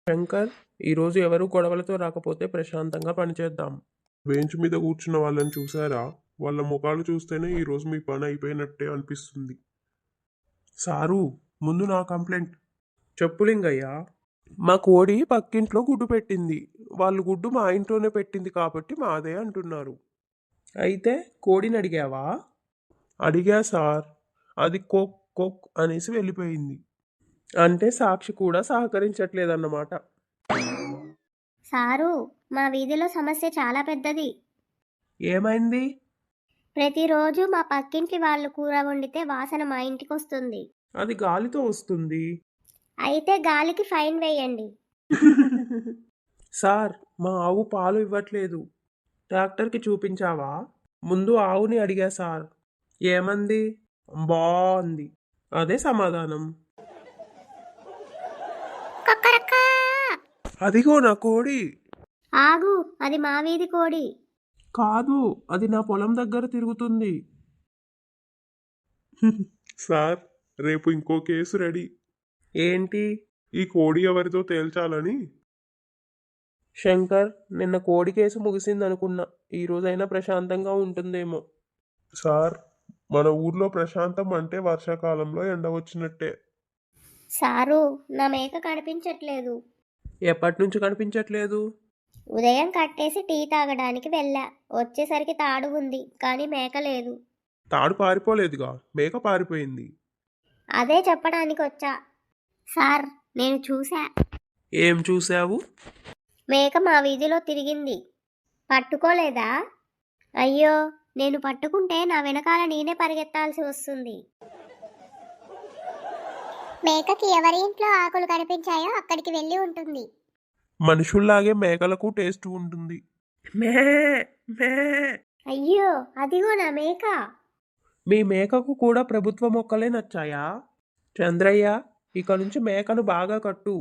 శంకర్, ఈరోజు ఎవరు గొడవలతో రాకపోతే ప్రశాంతంగా పనిచేద్దాం. బెంచ్ మీద కూర్చున్న వాళ్ళని చూసారా? వాళ్ళ ముఖాలు చూస్తేనే ఈరోజు మీ పని అయిపోయినట్టే అనిపిస్తుంది. సారు, ముందు నా కంప్లైంట్. చెప్పు లింగయ్య. మా కోడి పక్కింట్లో గుడ్డు పెట్టింది. వాళ్ళు గుడ్డు మా ఇంట్లోనే పెట్టింది కాబట్టి మాదే అంటున్నారు. అయితే కోడిని అడిగావా? అడిగా సార్. అది కోక్ కోక్ అనేసి వెళ్ళిపోయింది. అంటే సాక్షి కూడా సహకరించట్లేదన్నమాట. సారు, మా వీధిలో సమస్య చాలా పెద్దది. ఏమైంది? ప్రతిరోజు మా పక్కింటి వాళ్ళు కూర వండితే వాసన మా ఇంటికి వస్తుంది. అది గాలితో వస్తుంది. అయితే గాలికి ఫైన్ వేయండి. సార్, మా ఆవు పాలు ఇవ్వట్లేదు. డాక్టర్కి చూపించావా? ముందు ఆవుని అడిగా సార్. ఏమంది? బాగుంది. అదే సమాధానం. కక్కరక్కా! అదిగో నా కోడి. ఆగు, అది మా వీధి కోడి. కాదు, అది నా పొలం దగ్గర తిరుగుతుంది. సార్, రేపు ఇంకో కేసు రెడీ. ఏంటి? ఈ కోడి ఎవరితో తేల్చాలని. శంకర్, నిన్న కోడి కేసు ముగిసిందనుకున్నా. ఈ రోజైనా ప్రశాంతంగా ఉంటుందేమో. సార్, మన ఊర్లో ప్రశాంతం అంటే వర్షాకాలంలో ఎండ వచ్చినట్టే. సారు, నా మేక కనిపించట్లేదు. ఎప్పటి నుంచి కనిపించట్లేదు? ఉదయం కట్టేసి టీ తాగడానికి వెళ్ళా. వచ్చేసరికి తాడు ఉంది, కానీ మేక లేదు. తాడు పారిపోలేదుగా, మేక పారిపోయింది. అదే చెప్పడానికి వచ్చా. సార్, నేను చూసా. ఏం చూసావు? మేక మా వీధిలో తిరిగింది. పట్టుకోలేదా? అయ్యో, నేను పట్టుకుంటే నా వెనకాల నేనే పరిగెత్తాల్సి వస్తుంది. మేకకి ఎవరి ఇంట్లో ఆకులు కనిపించాయో అక్కడికి వెళ్ళి ఉంటుంది. మనుషుల్లాగే మేకలకు టేస్ట్ ఉంటుంది. మే మే. అయ్యో, అదిగో నా మేక. మీ మేకకు కూడా ప్రభుత్వ మొక్కలే నచ్చాయా? చంద్రయ్య, ఇక నుంచి మేకను బాగా కట్టు.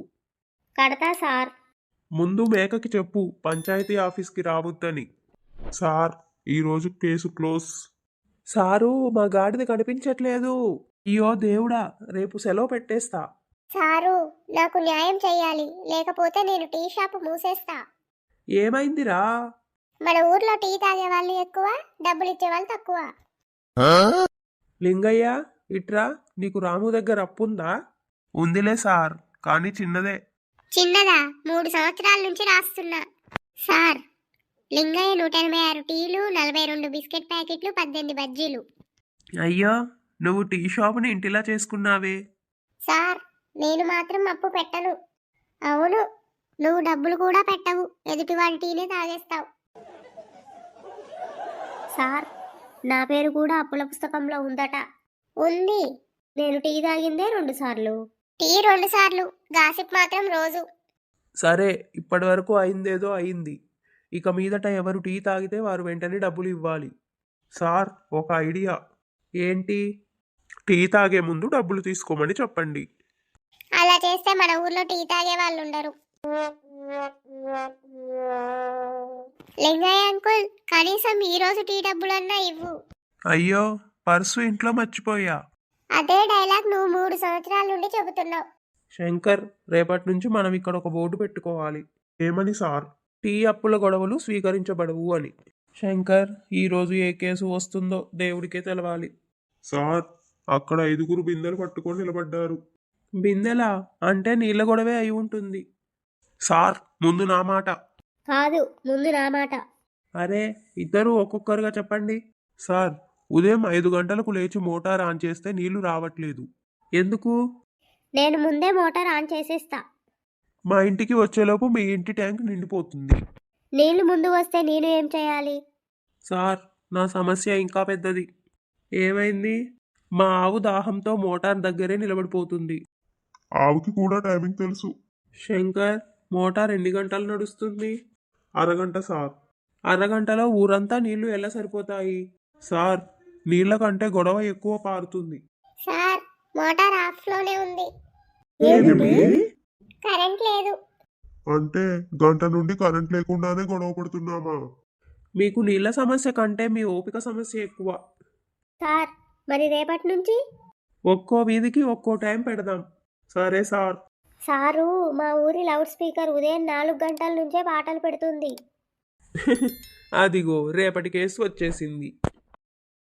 కడతా సార్. ముందు మేకకి చెప్పు పంచాయతీ ఆఫీస్కి రావద్దని. సార్, ఈరోజు కేసు క్లోజ్. సారు, మా గాడిద కనిపించట్లేదు. అయ్యో దేవుడా, రేపు సెలవు పెట్టేస్తా. సారు, నాకు న్యాయం చెయ్యాలి, లేకపోతే నేను టీ షాప్ మూసేస్తా. ఏమైందిరా? మన ఊర్లో టీ తాగే వాళ్ళు ఎక్కువ, డబ్బులు ఇచ్చే వాళ్ళు తక్కువ. లింగయ్య, ఇట్రా. నీకు రాము దగ్గర అప్పుందా? ఉందిలే సార్, కానీ చిన్నదే. చిన్నదా? 3 సంవత్సరాల నుంచి రాస్తున్నా. సార్, లింగయ్య 186 టీలు, 42 బిస్కెట్ ప్యాకెట్లు, 18 బజ్జీలు. అయ్యో, నువ్వు టీ షాపుని ఇంటిలా చేసుకున్నావే. సార్, నేను మాత్రం అప్పు పెట్టను. అవును, నువ్వు డబ్బులు కూడా పెట్టవు, ఎదుటివాడి టీనే తాగేస్తావు. సార్, నా పేరు కూడా అప్పుల పుస్తకంలో ఉందట. ఉంది. నేను టీ తాగిందే 2 సార్లు. టీ 2 సార్లు, గాసిప్ మాత్రం రోజు. సరే, ఇప్పటి వరకు అయిందేదో అయింది. ఇక మీదట ఎవరు టీ తాగితే వారు వెంటనే డబ్బులు ఇవ్వాలి. సార్, ఒక ఐడియా. ఏంటి? టీ తాగే ముందు డబ్బులు తీసుకోమని చెప్పండి. అలా చేస్తే మన ఊర్లో టీ తాగే వాళ్ళు ఉండరు. లింగయ్య అంకుల్, కనీసం ఈ రోజు టీ డబ్బులన్నా ఇవ్వు. అయ్యో, పర్సు ఇంట్లో మర్చిపోయా. అదే డైలాగ్ నువ్వు 3 సంవత్సరాల నుండి చెబుతున్నావు. శంకర్, రేపటి నుంచి మనం ఇక్కడ ఒక బోర్డు పెట్టుకోవాలి. ఏమని సార్? టీ అప్పుల గొడవలు స్వీకరించబడవు అని. శంకర్, ఈరోజు ఏ కేసు వస్తుందో దేవుడికే తెలవాలి. సార్, అక్కడ 5 బిందెలు పట్టుకొని నిలబడ్డారు. బిందెలా? అంటే నీళ్ళ గొడవే అయి ఉంటుంది. సార్, ముందు నా మాట. కాదు, ముందు నా మాట. అరే, ఇద్దరు ఒక్కొక్కరుగా చెప్పండి. సార్, ఉదయం 5 గంటలకు లేచి మోటార్ ఆన్ చేస్తే నీళ్లు రావట్లేదు. ఎందుకు? నేను ముందే మోటార్ ఆన్ చేసేస్తా. మా ఇంటికి వచ్చేలోపు మీ ఇంటి ట్యాంక్ నిండిపోతుంది. నీళ్లు ముందు వస్తే నేను ఏం చేయాలి? సార్, నా సమస్య ఇంకా పెద్దది. ఏమైంది? మా ఆవు దాహంతో మోటార్ దగ్గరే నిలబడిపోతుంది. ఆవుకి కూడా టైమింగ్ తెలుసు. శంకర్, మోటార్ ఎన్ని గంటలు నడుస్తుంది? అరగంట సార్. అరగంటలో ఊరంతా నీళ్లు ఎలా సరిపోతాయి? సార్, నీళ్ల కంటే గొడవ ఎక్కువ పారుతుంది. సార్, మోటార్ ఆఫ్ లోనే ఉంది. కరెంట్ లేదు. అంటే గంట నుండి కరెంట్ లేకుండానే గొడవ పడుతున్నామా? మీకు నీళ్ల సమస్య కంటే మీ ఓపిక సమస్య ఎక్కువ. సార్, మరి రేపటి నుంచి ఒక్కో వీధికి ఒక్కో టైం పెడదాం. సరే సార్. సారు మా ఊరి లౌడ్ స్పీకర్ ఉదయం 4 గంటల నుంచే పాటలు పెడుతుంది. అదిగో రేపటి కేసు వచ్చేసింది.